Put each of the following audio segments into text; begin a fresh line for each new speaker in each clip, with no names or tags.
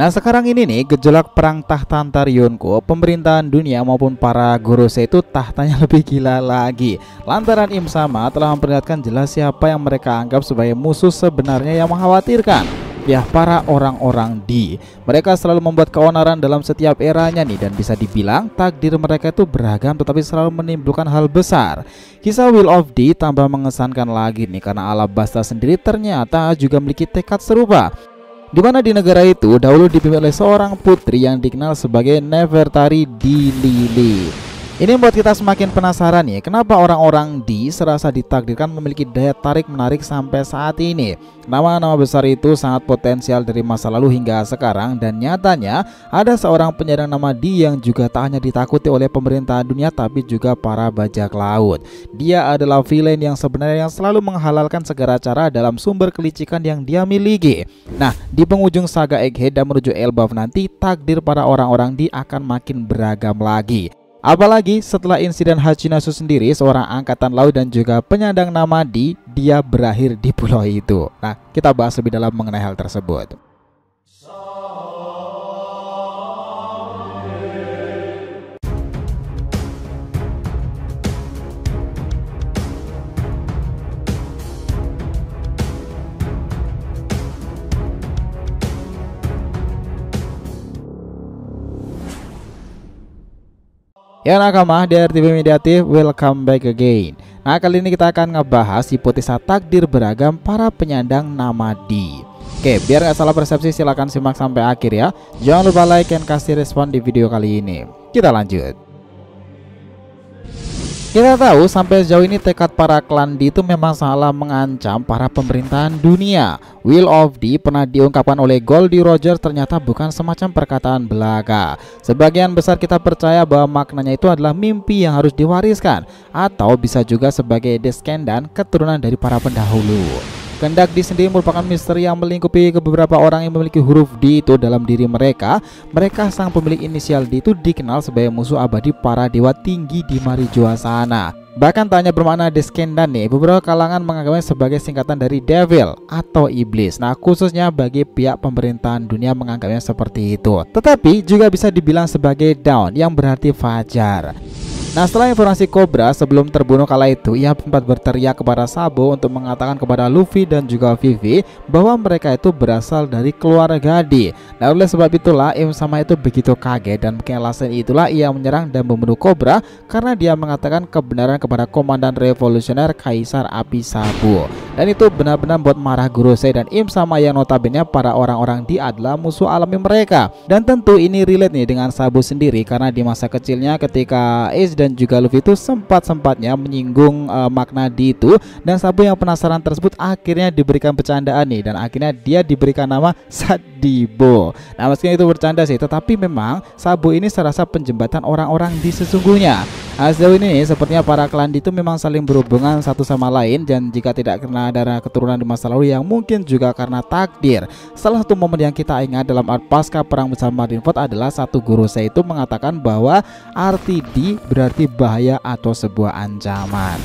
Nah sekarang ini nih gejolak perang tahta antar Yonko, pemerintahan dunia maupun para Gorosei itu tahtanya lebih gila lagi. Lantaran Im Sama telah memperlihatkan jelas siapa yang mereka anggap sebagai musuh sebenarnya yang mengkhawatirkan. Ya para orang-orang di mereka selalu membuat keonaran dalam setiap eranya nih, dan bisa dibilang takdir mereka itu beragam tetapi selalu menimbulkan hal besar. Kisah Will of D tambah mengesankan lagi nih karena Alabasta sendiri ternyata juga memiliki tekad serupa, di mana di negara itu dahulu dipimpin oleh seorang putri yang dikenal sebagai Nefertari di Lili. Ini membuat kita semakin penasaran nih, kenapa orang-orang di serasa ditakdirkan memiliki daya tarik menarik sampai saat ini. Nama-nama besar itu sangat potensial dari masa lalu hingga sekarang, dan nyatanya ada seorang penyandang nama Di yang juga tak hanya ditakuti oleh pemerintahan dunia tapi juga para bajak laut. Dia adalah villain yang sebenarnya yang selalu menghalalkan segala cara dalam sumber kelicikan yang dia miliki. Nah, di penghujung saga Egghead dan menuju Elbaf nanti, takdir para orang-orang Di akan makin beragam lagi. Apalagi setelah insiden Hachinasu sendiri, seorang angkatan laut dan juga penyandang nama Di, dia berakhir di pulau itu. Nah, kita bahas lebih dalam mengenai hal tersebut. Ya nakama, di RTV Mediatif, welcome back again. Nah kali ini kita akan ngebahas hipotesa takdir beragam para penyandang nama Di. Oke, biar gak salah persepsi silahkan simak sampai akhir ya. Jangan lupa like dan kasih respon di video kali ini. Kita lanjut. Kita tahu sampai sejauh ini tekad para klan Di itu memang salah mengancam para pemerintahan dunia. Will of D pernah diungkapkan oleh Goldie Roger ternyata bukan semacam perkataan belaka. Sebagian besar kita percaya bahwa maknanya itu adalah mimpi yang harus diwariskan, atau bisa juga sebagai descendant, keturunan dari para pendahulu. Kehendak Di sendiri merupakan misteri yang melingkupi ke beberapa orang yang memiliki huruf D itu dalam diri mereka. Mereka sang pemilik inisial D itu dikenal sebagai musuh abadi para dewa tinggi di Marijoa sana. Bahkan tak hanya bermakna descendant nih, beberapa kalangan menganggapnya sebagai singkatan dari devil atau iblis. Nah khususnya bagi pihak pemerintahan dunia menganggapnya seperti itu. Tetapi juga bisa dibilang sebagai dawn yang berarti fajar. Nah setelah informasi Cobra sebelum terbunuh kala itu, ia sempat berteriak kepada Sabo untuk mengatakan kepada Luffy dan juga Vivi bahwa mereka itu berasal dari keluarga D. Nah oleh sebab itulah Im Sama itu begitu kaget, dan mungkin alasan itulah ia menyerang dan membunuh Cobra karena dia mengatakan kebenaran kepada komandan revolusioner Kaisar Api Sabo. Dan itu benar-benar buat marah Gorosei dan Im Sama yang notabene para orang-orang D adalah musuh alami mereka. Dan tentu ini relate nih dengan Sabo sendiri karena di masa kecilnya ketika Ace dan juga Luffy itu sempat-sempatnya menyinggung makna D itu, dan Sabo yang penasaran tersebut akhirnya diberikan bercandaan nih, dan akhirnya dia diberikan nama Sadibo. Nah meskipun itu bercanda sih, tetapi memang Sabo ini serasa penjembatan orang-orang di sesungguhnya. Sejauh ini sepertinya para klan D itu memang saling berhubungan satu sama lain, dan jika tidak karena darah keturunan di masa lalu yang mungkin juga karena takdir. Salah satu momen yang kita ingat dalam art pasca perang besar Marineford adalah satu Gorosei itu mengatakan bahwa arti D berarti bahaya atau sebuah ancaman.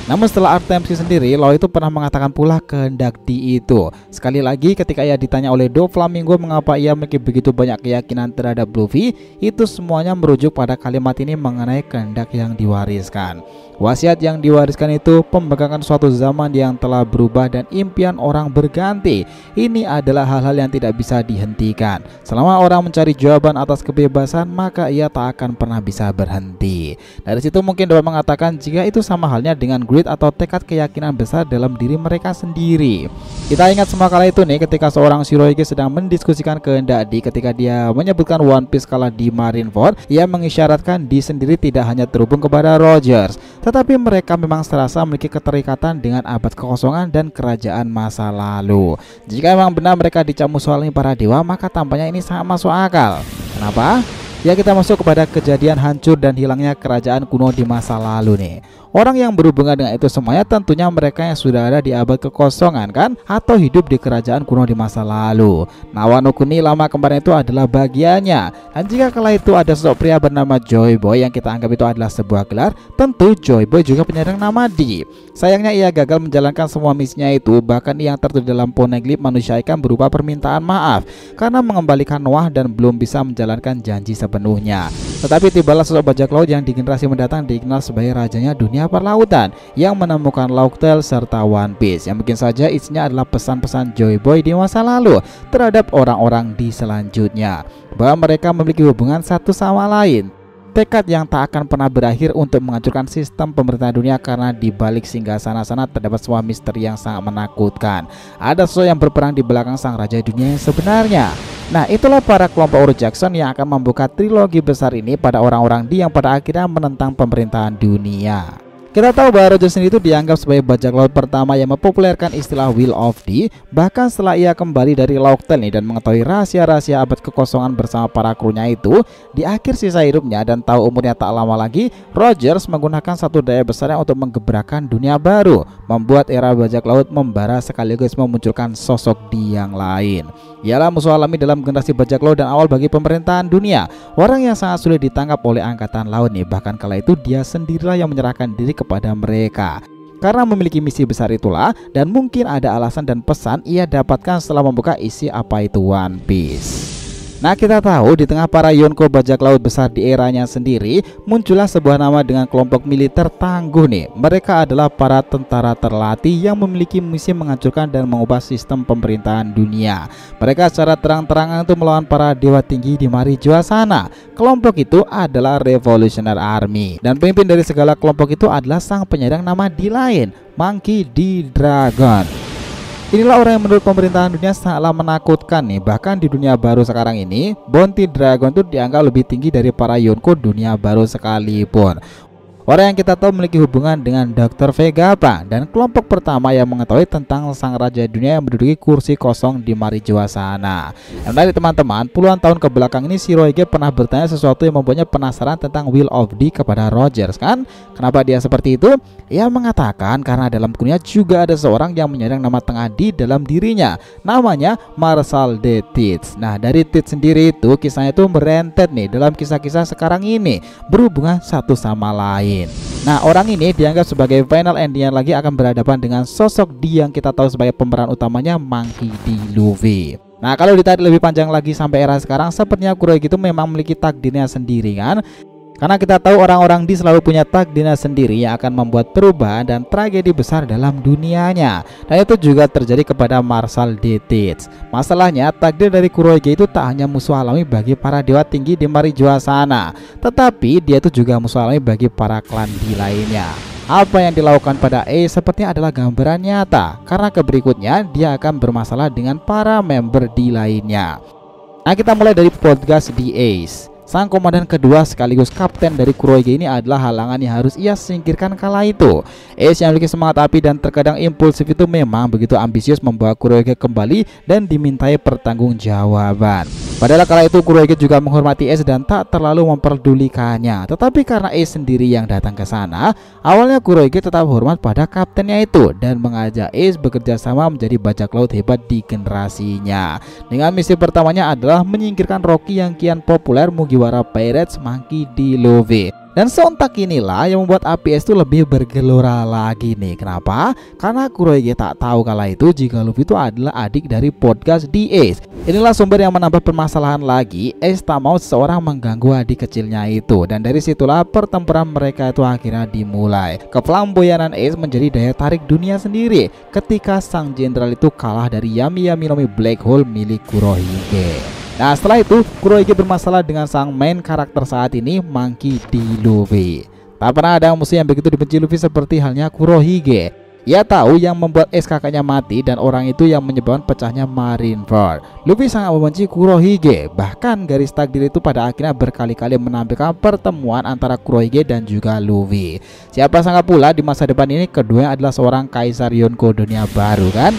Namun setelah Artemisi sendiri, Law itu pernah mengatakan pula kehendak D itu. Sekali lagi ketika ia ditanya oleh Doflamingo mengapa ia memiliki begitu banyak keyakinan terhadap Luffy, itu semuanya merujuk pada kalimat ini mengenai kehendak yang diwariskan. Wasiat yang diwariskan itu pemegangan suatu zaman yang telah berubah dan impian orang berganti. Ini adalah hal-hal yang tidak bisa dihentikan. Selama orang mencari jawaban atas kebebasan, maka ia tak akan pernah bisa berhenti. Dari situ mungkin dapat mengatakan jika itu sama halnya dengan greed atau tekad keyakinan besar dalam diri mereka sendiri. Kita ingat semua kala itu nih ketika seorang Shirohige sedang mendiskusikan kehendak D ketika dia menyebutkan One Piece kala di Marineford. Ia mengisyaratkan D sendiri tidak hanya terhubung kepada Rogers, tetapi mereka memang serasa memiliki keterikatan dengan abad kekosongan dan kerajaan masa lalu. Jika memang benar mereka dicap musuh alami para dewa, maka tampaknya ini sangat masuk akal. Kenapa? Ya, kita masuk kepada kejadian hancur dan hilangnya kerajaan kuno di masa lalu nih. Orang yang berhubungan dengan itu semuanya tentunya mereka yang sudah ada di abad kekosongan kan, atau hidup di kerajaan kuno di masa lalu. Nah, Wano Kuni lama kemarin itu adalah bagiannya. Dan jika kala itu ada sosok pria bernama Joy Boy yang kita anggap itu adalah sebuah gelar, tentu Joy Boy juga penyandang nama Di. Sayangnya ia gagal menjalankan semua misinya itu, bahkan yang tertulis dalam Poneglyph manusia ikan berupa permintaan maaf karena mengembalikan Noah dan belum bisa menjalankan janji sepenuhnya. Tetapi tibalah sosok bajak laut yang di generasi mendatang dikenal sebagai rajanya dunia perlautan yang menemukan Laugh Tale serta One Piece yang mungkin saja isinya adalah pesan-pesan Joy Boy di masa lalu terhadap orang-orang di selanjutnya, bahwa mereka memiliki hubungan satu sama lain. Tekad yang tak akan pernah berakhir untuk menghancurkan sistem pemerintahan dunia karena di balik singgasana sana terdapat sebuah misteri yang sangat menakutkan. Ada sesuatu yang berperang di belakang sang raja dunia yang sebenarnya. Nah, itulah para kelompok Oro Jackson yang akan membuka trilogi besar ini pada orang-orang Di yang pada akhirnya menentang pemerintahan dunia. Kita tahu bahwa Roger sendiri itu dianggap sebagai bajak laut pertama yang mempopulerkan istilah Will of Di. Bahkan setelah ia kembali dari Laugh Tale dan mengetahui rahasia-rahasia abad kekosongan bersama para krunya itu, di akhir sisa hidupnya dan tahu umurnya tak lama lagi, Rogers menggunakan satu daya besarnya untuk menggebrakan dunia baru, membuat era bajak laut membara sekaligus memunculkan sosok Di yang lain. Ialah musuh alami dalam generasi bajak laut dan awal bagi pemerintahan dunia. Orang yang sangat sulit ditangkap oleh angkatan laut nih. Bahkan kala itu dia sendirilah yang menyerahkan diri kepada mereka. Karena memiliki misi besar itulah, dan mungkin ada alasan dan pesan ia dapatkan setelah membuka isi apa itu One Piece. Nah, kita tahu di tengah para Yonko bajak laut besar di eranya sendiri, muncullah sebuah nama dengan kelompok militer tangguh nih. Mereka adalah para tentara terlatih yang memiliki misi menghancurkan dan mengubah sistem pemerintahan dunia. Mereka secara terang-terangan itu melawan para dewa tinggi di Marijoa sana. Kelompok itu adalah Revolutionary Army, dan pemimpin dari segala kelompok itu adalah sang penyerang nama Di lain, Monkey D. Dragon. Inilah orang yang menurut pemerintahan dunia sangatlah menakutkan nih. Bahkan di dunia baru sekarang ini, Bounty Dragon itu dianggap lebih tinggi dari para Yonko dunia baru sekalipun. Orang yang kita tahu memiliki hubungan dengan Dr. Vegapunk dan kelompok pertama yang mengetahui tentang sang raja dunia yang menduduki kursi kosong di Marijoa sana. Dan dari teman-teman, puluhan tahun ke belakang ini Shirohige pernah bertanya sesuatu yang membuatnya penasaran tentang Will of Di kepada Rogers kan? Kenapa dia seperti itu? Ia mengatakan karena dalam dunia juga ada seorang yang menyandang nama tengah Di dalam dirinya. Namanya Marshal de Teach. Nah, dari Teach sendiri itu kisahnya itu merentet nih dalam kisah-kisah sekarang ini, berhubungan satu sama lain. Nah, orang ini dianggap sebagai final ending yang lagi akan berhadapan dengan sosok Di yang kita tahu sebagai pemeran utamanya Monkey D. Luffy. Nah, kalau ditarik lebih panjang lagi sampai era sekarang, sepertinya Kurohige itu memang memiliki takdirnya sendiri kan. Karena kita tahu orang-orang Di selalu punya takdirnya sendiri yang akan membuat perubahan dan tragedi besar dalam dunianya. Dan itu juga terjadi kepada Marshal de Teach. Masalahnya takdir dari Kurohige itu tak hanya musuh alami bagi para dewa tinggi di Marijoa sana, tetapi dia itu juga musuh alami bagi para klan Di lainnya. Apa yang dilakukan pada Ace sepertinya adalah gambaran nyata, karena keberikutnya dia akan bermasalah dengan para member Di lainnya. Nah, kita mulai dari podcast di Ace. Sang komandan kedua sekaligus kapten dari Kurohige ini adalah halangan yang harus ia singkirkan kala itu. Ace yang memiliki semangat api dan terkadang impulsif itu memang begitu ambisius membawa Kurohige kembali dan dimintai pertanggungjawaban. Padahal kala itu Kurohige juga menghormati Ace dan tak terlalu memperdulikannya. Tetapi karena Ace sendiri yang datang ke sana, awalnya Kurohige tetap hormat pada kaptennya itu dan mengajak Ace bekerja sama menjadi bajak laut hebat di generasinya. Dengan misi pertamanya adalah menyingkirkan Rocky yang kian populer Mugiwara Pirates Monkey D. Luffy. Dan sontak inilah yang membuat api es itu lebih bergelora lagi nih. Kenapa? Karena Kurohige tak tahu kala itu jika Luffy itu adalah adik dari podcast di Ace. Inilah sumber yang menambah permasalahan lagi. Ace tak mau seseorang mengganggu adik kecilnya itu. Dan dari situlah pertempuran mereka itu akhirnya dimulai. Keflamboyanan Ace menjadi daya tarik dunia sendiri ketika sang jenderal itu kalah dari Yami Yami no Mi Black Hole milik Kurohige. Nah, setelah itu Kurohige bermasalah dengan sang main karakter saat ini, Monkey D. Luffy. Tak pernah ada musuh yang begitu dibenci Luffy seperti halnya Kurohige. Ia tahu yang membuat Ace kakaknya mati dan orang itu yang menyebabkan pecahnya Marineford. Luffy sangat membenci Kurohige. Bahkan garis takdir itu pada akhirnya berkali-kali menampilkan pertemuan antara Kurohige dan juga Luffy. Siapa sangka pula di masa depan ini keduanya adalah seorang kaisar Yonko dunia baru kan?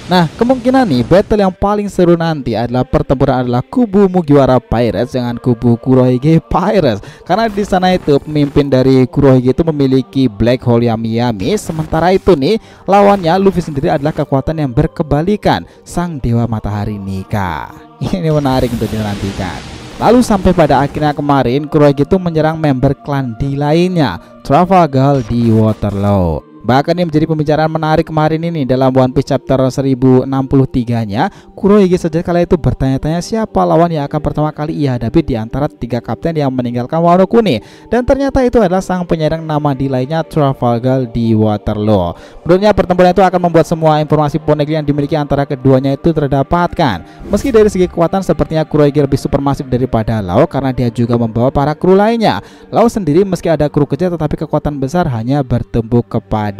Nah, kemungkinan nih battle yang paling seru nanti adalah pertempuran adalah kubu Mugiwara Pirates dengan kubu Kurohige Pirates. Karena di sana itu pemimpin dari Kurohige itu memiliki Black Hole Yami Yami, sementara itu nih lawannya Luffy sendiri adalah kekuatan yang berkebalikan, Sang Dewa Matahari Nika. Ini menarik untuk dinantikan. Lalu sampai pada akhirnya kemarin Kurohige itu menyerang member klan D lainnya, Trafalgar di Waterloo. Bahkan yang menjadi pembicaraan menarik kemarin ini dalam One Piece chapter 1063-nya, Kurohige saja kala itu bertanya-tanya siapa lawan yang akan pertama kali ia hadapi di antara 3 kapten yang meninggalkan Wano Kuni. Dan ternyata itu adalah sang penyerang nama di lainnya, Trafalgar di Waterloo. Menurutnya pertempuran itu akan membuat semua informasi Poneglyph yang dimiliki antara keduanya itu terdapatkan. Meski dari segi kekuatan sepertinya Kurohige lebih supermasif daripada Lau karena dia juga membawa para kru lainnya. Lau sendiri meski ada kru kecil tetapi kekuatan besar hanya bertumbuh kepadanya.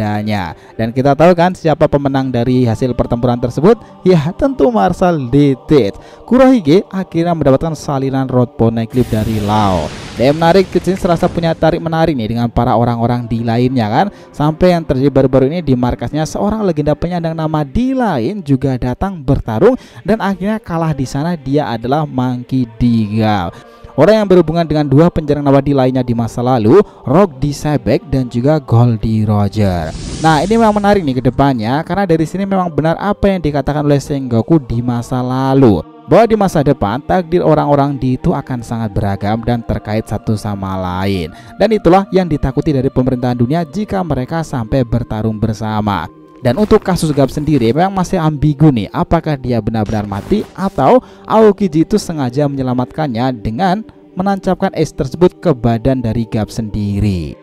Dan kita tahu kan siapa pemenang dari hasil pertempuran tersebut? Ya tentu Marshal D-Tet. Kurohige akhirnya mendapatkan salinan Road Poneglyph dari Lau. Dan menarik, Kitsune serasa punya tarik menarik nih dengan para orang-orang di lainnya kan. Sampai yang terjadi baru-baru ini di markasnya seorang legenda penyandang nama D lain juga datang bertarung dan akhirnya kalah di sana. Dia adalah Monkey D. Gao, orang yang berhubungan dengan 2 penjarang nawadi lainnya di masa lalu, Rock D. Sebek dan juga Goldie Roger. Nah, ini memang menarik nih ke depannya karena dari sini memang benar apa yang dikatakan oleh Sengoku di masa lalu, bahwa di masa depan takdir orang-orang di itu akan sangat beragam dan terkait satu sama lain. Dan itulah yang ditakuti dari pemerintahan dunia jika mereka sampai bertarung bersama. Dan untuk kasus Garp sendiri memang masih ambigu nih, apakah dia benar-benar mati atau Aokiji itu sengaja menyelamatkannya dengan menancapkan es tersebut ke badan dari Garp sendiri.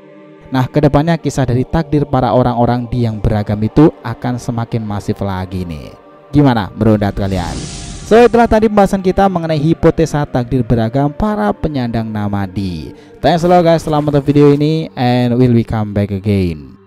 Nah, kedepannya kisah dari takdir para orang-orang di yang beragam itu akan semakin masif lagi nih. Gimana menurut kalian? So, itulah tadi pembahasan kita mengenai hipotesa takdir beragam para penyandang nama D. Thanks a lot guys, selamat nonton video ini and will we come back again.